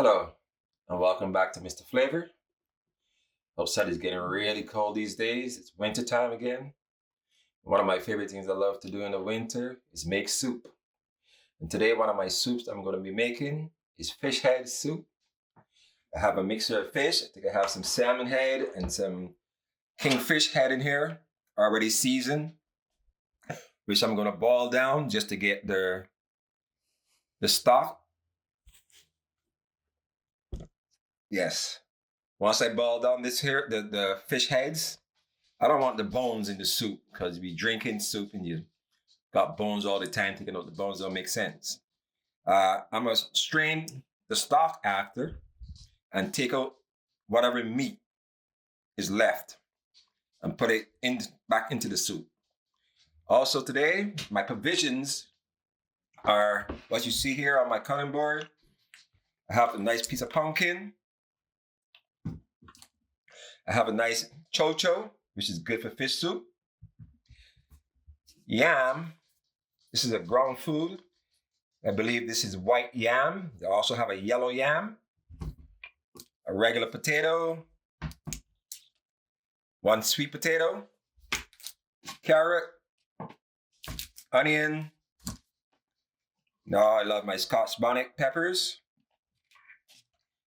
Hello, and welcome back to Mr. Flavor. Outside is getting really cold these days. It's winter time again. One of my favorite things I love to do in the winter is make soup. And today, one of my soups I'm going to be making is fish head soup. I have a mixture of fish. I think I have some salmon head and some kingfish head in here, already seasoned, which I'm going to boil down just to get the stock. Yes. Once I boil down this here, the fish heads, I don't want the bones in the soup because you be drinking soup and you got bones all the time, thinking out the bones don't make sense. I'm gonna strain the stock after and take out whatever meat is left and put it back into the soup. Also today, my provisions are what you see here on my cutting board. I have a nice piece of pumpkin. I have a nice chocho, which is good for fish soup. Yam. This is a ground food. I believe this is white yam. They also have a yellow yam, a regular potato, one sweet potato, carrot, onion. Now I love my Scotch bonnet peppers,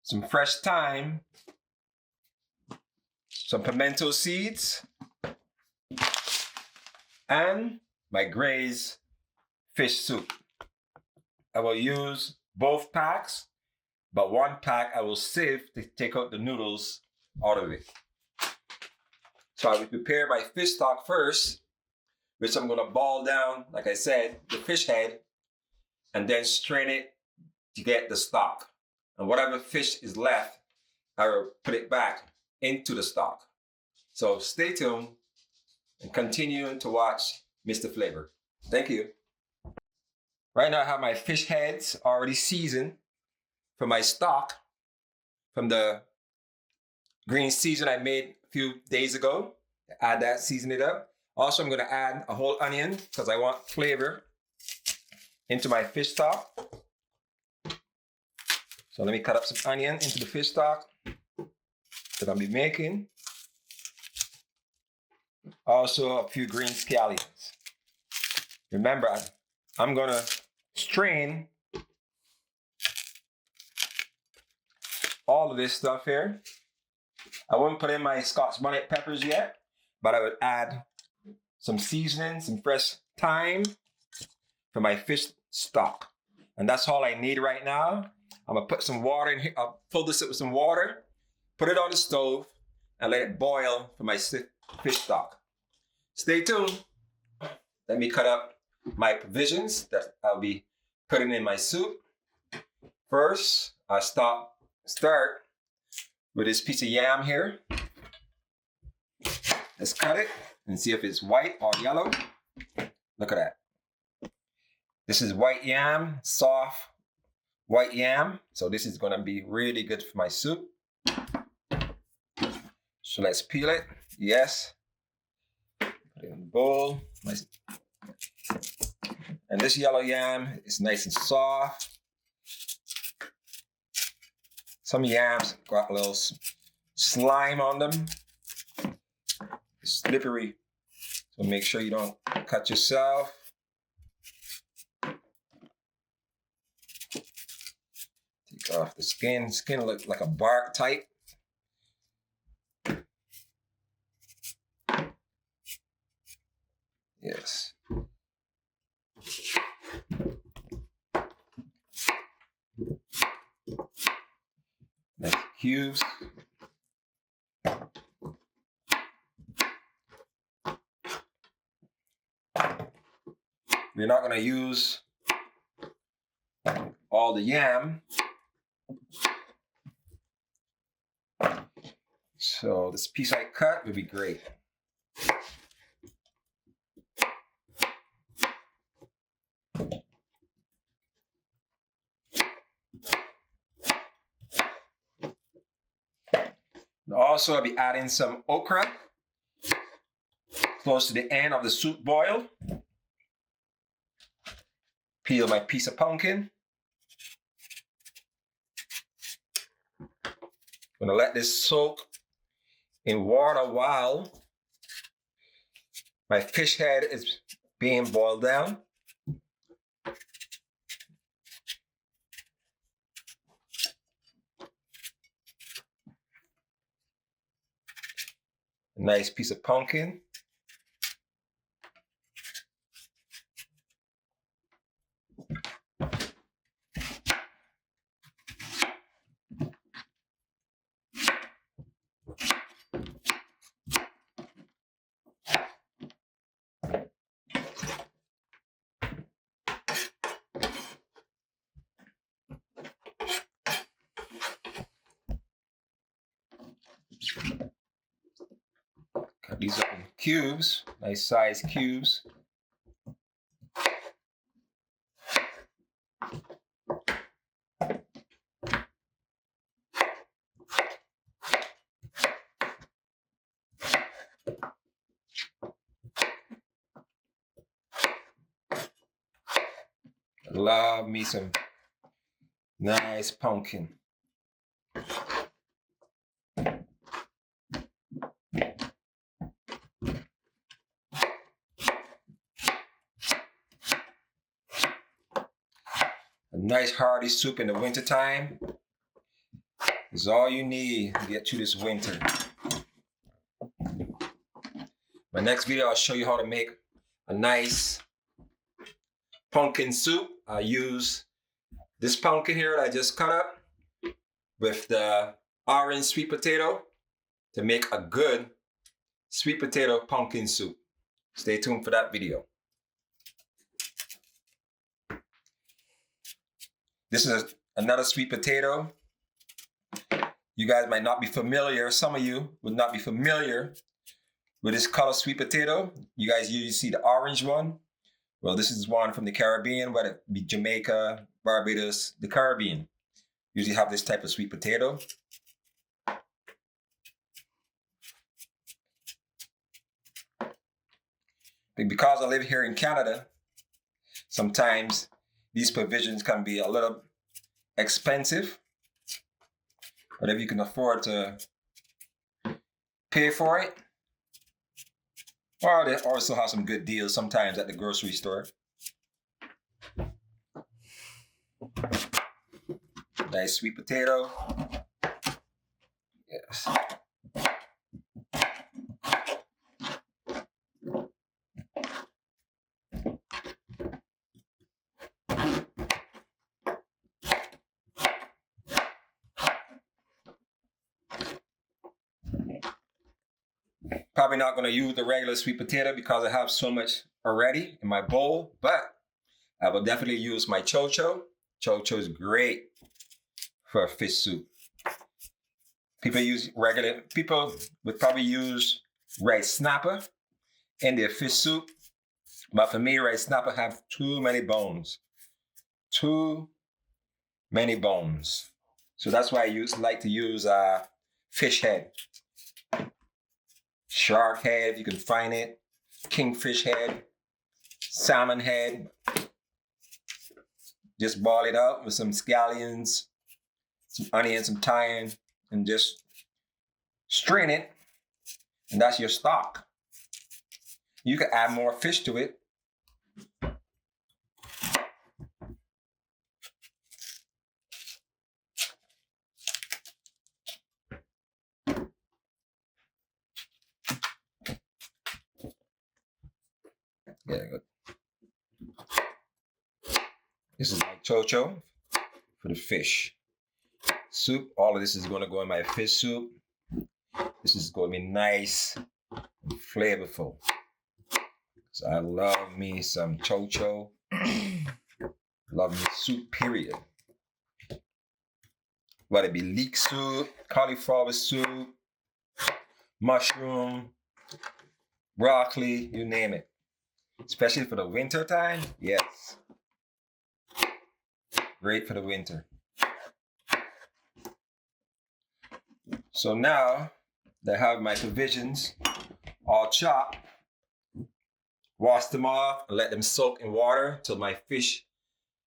some fresh thyme, some pimento seeds, and my Gray's fish soup. I will use both packs, but one pack I will sieve to take out the noodles out of it. So I will prepare my fish stock first, which I'm gonna boil down, like I said, the fish head, and then strain it to get the stock. And whatever fish is left, I will put it back into the stock. So stay tuned and continue to watch Mr. Flavor. Thank you. Right now I have my fish heads already seasoned for my stock from the green season I made a few days ago. Add that, season it up. Also, I'm gonna add a whole onion because I want flavor into my fish stock. So let me cut up some onion into the fish stock that I'll be making. Also, a few green scallions. Remember, I'm gonna strain all of this stuff here. I wouldn't put in my Scotch bonnet peppers yet, but I would add some seasoning, some fresh thyme for my fish stock. And that's all I need right now. I'm gonna put some water in here. I'll fill this up with some water, put it on the stove, and let it boil for my fish stock. Stay tuned. Let me cut up my provisions that I'll be putting in my soup. First, I start with this piece of yam here. Let's cut it and see if it's white or yellow. Look at that. This is white yam, soft white yam. So this is gonna be really good for my soup. So let's peel it. Yes. Put it in the bowl. Nice. And this yellow yam is nice and soft. Some yams got a little slime on them. It's slippery. So make sure you don't cut yourself. Take off the skin. Skin looks like a bark type. Yes. Nice cubes. We're not going to use all the yam. So this piece I cut would be great. And also, I'll be adding some okra close to the end of the soup boil. Peel my piece of pumpkin. I'm gonna let this soak in water while my fish head is being boiled down. A nice piece of pumpkin. Cut these up in cubes, nice size cubes. Love me some nice pumpkin. A nice hearty soup in the wintertime is all you need to get through this winter. My next video, I'll show you how to make a nice pumpkin soup. I use this pumpkin here that I just cut up with the orange sweet potato to make a good sweet potato pumpkin soup. Stay tuned for that video. This is another sweet potato. You guys might not be familiar, some of you would not be familiar with this color sweet potato. You guys usually see the orange one. Well, this is one from the Caribbean, whether it be Jamaica, Barbados, the Caribbean. Usually have this type of sweet potato. Because I live here in Canada, sometimes these provisions can be a little expensive. But if you can afford to pay for it, or they also have some good deals sometimes at the grocery store. Nice sweet potato. Yes. Probably not going to use the regular sweet potato because I have so much already in my bowl, but I will definitely use my chocho. Chocho is great for a fish soup. People would probably use rice snapper in their fish soup, but for me, rice snapper have too many bones. Too many bones. So that's why I like to use fish head. Shark head, if you can find it. Kingfish head. Salmon head. Just boil it up with some scallions, some onion, some thyme, and just strain it. And that's your stock. You can add more fish to it. Yeah, good. This is my chocho for the fish soup. All of this is going to go in my fish soup. This is going to be nice and flavorful. So I love me some chocho. Love me soup, period. Whether it be leek soup, cauliflower soup, mushroom, broccoli, you name it. Especially for the winter time, yes. Great for the winter. So now that I have my provisions all chopped, wash them off and let them soak in water till my fish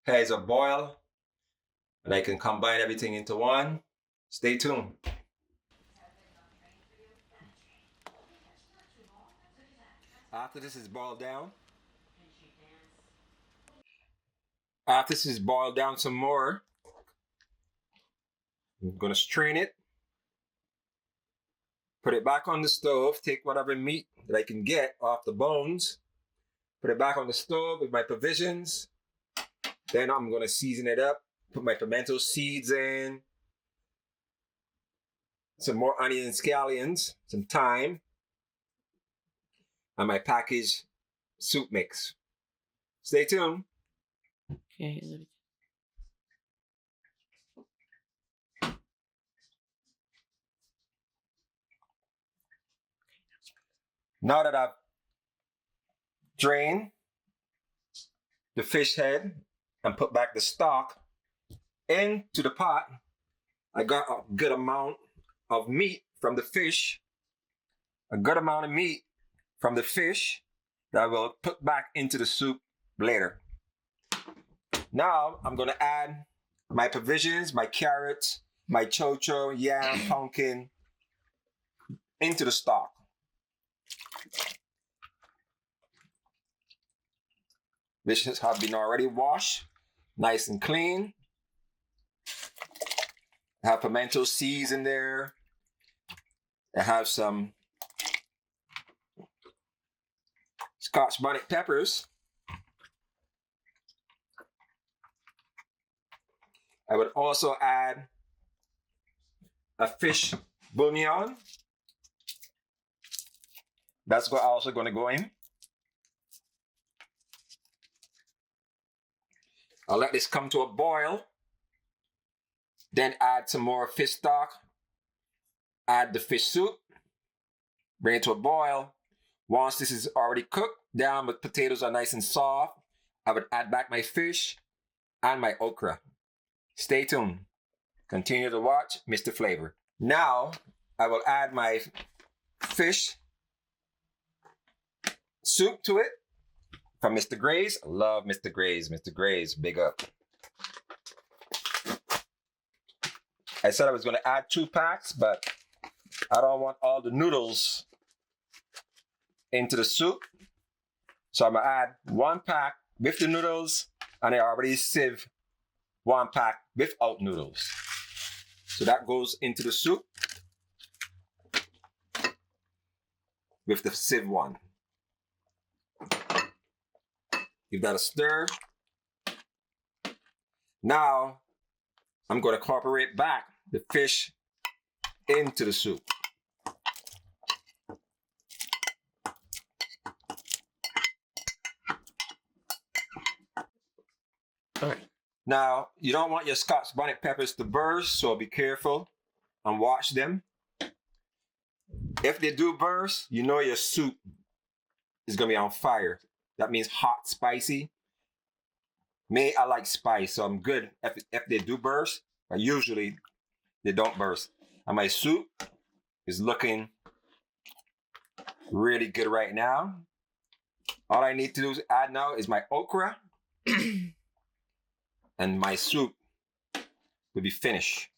heads are boiled. And I can combine everything into one. Stay tuned. After this is boiled down, after this is boiled down some more, I'm gonna strain it, put it back on the stove, take whatever meat that I can get off the bones, put it back on the stove with my provisions. Then I'm gonna season it up, put my pimento seeds in, some more onion and scallions, some thyme, and my packaged soup mix. Stay tuned. Okay. Now that I've drained the fish head and put back the stock into the pot, I got a good amount of meat from the fish, that I will put back into the soup later. Now I'm gonna add my provisions, my carrots, my chocho, yam, pumpkin into the stock. Which have been already washed, nice and clean. I have pimento seeds in there. I have some Scotch bonnet peppers. I would also add a fish bouillon. That's also going to go in. I'll let this come to a boil. Then add some more fish stock. Add the fish soup. Bring it to a boil. Once this is already cooked down, but potatoes are nice and soft, I would add back my fish and my okra. Stay tuned. Continue to watch Mr. Flavor. Now, I will add my fish soup to it from Mr. Gray's. I love Mr. Gray's. Mr. Gray's, big up. I said I was going to add 2 packs, but I don't want all the noodles into the soup. So I'm going to add 1 pack with the noodles, and I already sieve 1 pack without noodles. So that goes into the soup with the sieve one. Give that a stir. Now, I'm going to incorporate back the fish into the soup. All right. Now, you don't want your Scotch bonnet peppers to burst, so be careful and watch them. If they do burst, you know your soup is going to be on fire. That means hot, spicy. Me, I like spice, so I'm good if they do burst, but usually they don't burst. And my soup is looking really good right now. All I need to do is add now is my okra and my soup will be finished.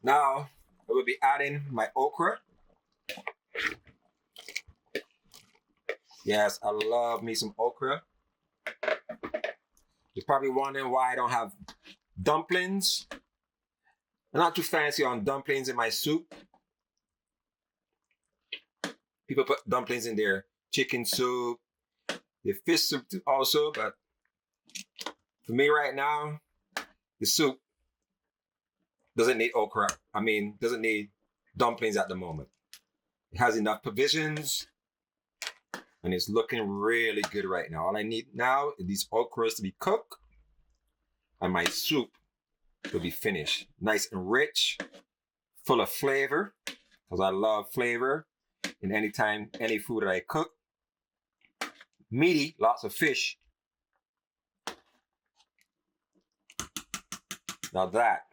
Now, I will be adding my okra. Yes, I love me some okra. You're probably wondering why I don't have dumplings. I'm not too fancy on dumplings in my soup. People put dumplings in their chicken soup, their fish soup also, but for me right now, the soup doesn't need okra. Doesn't need dumplings at the moment. It has enough provisions and it's looking really good right now. All I need now is these okras to be cooked and my soup will be finished. Nice and rich, full of flavor, because I love flavor in any food that I cook. Meaty, lots of fish. Now that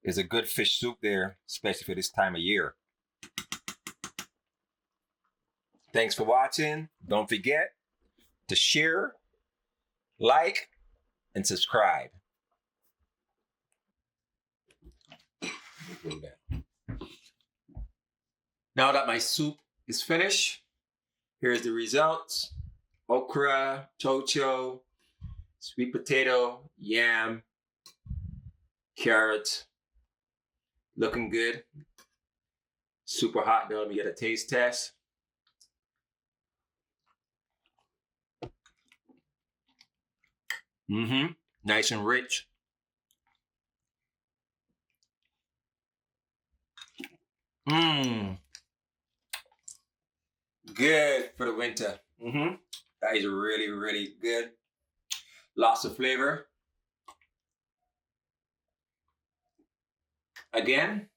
is a good fish soup there, especially for this time of year. Thanks for watching. Don't forget to share, like, and subscribe. go down. Now that my soup is finished, here's the results. Okra, chocho, sweet potato, yam, carrot. Looking good. Super hot though. Let me get a taste test. Nice and rich. Good for the winter. That is really, really good. Lots of flavor. Again,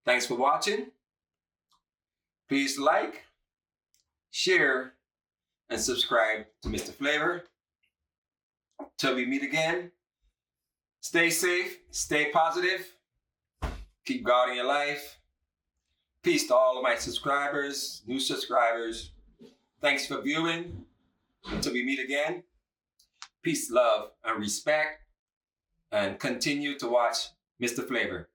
thanks for watching. Please like, share, and subscribe to Mr. Flavor. Till we meet again, stay safe, stay positive, keep God in your life. Peace to all of my subscribers, new subscribers. Thanks for viewing. Until we meet again, peace, love, and respect. And continue to watch Mr. Flavor.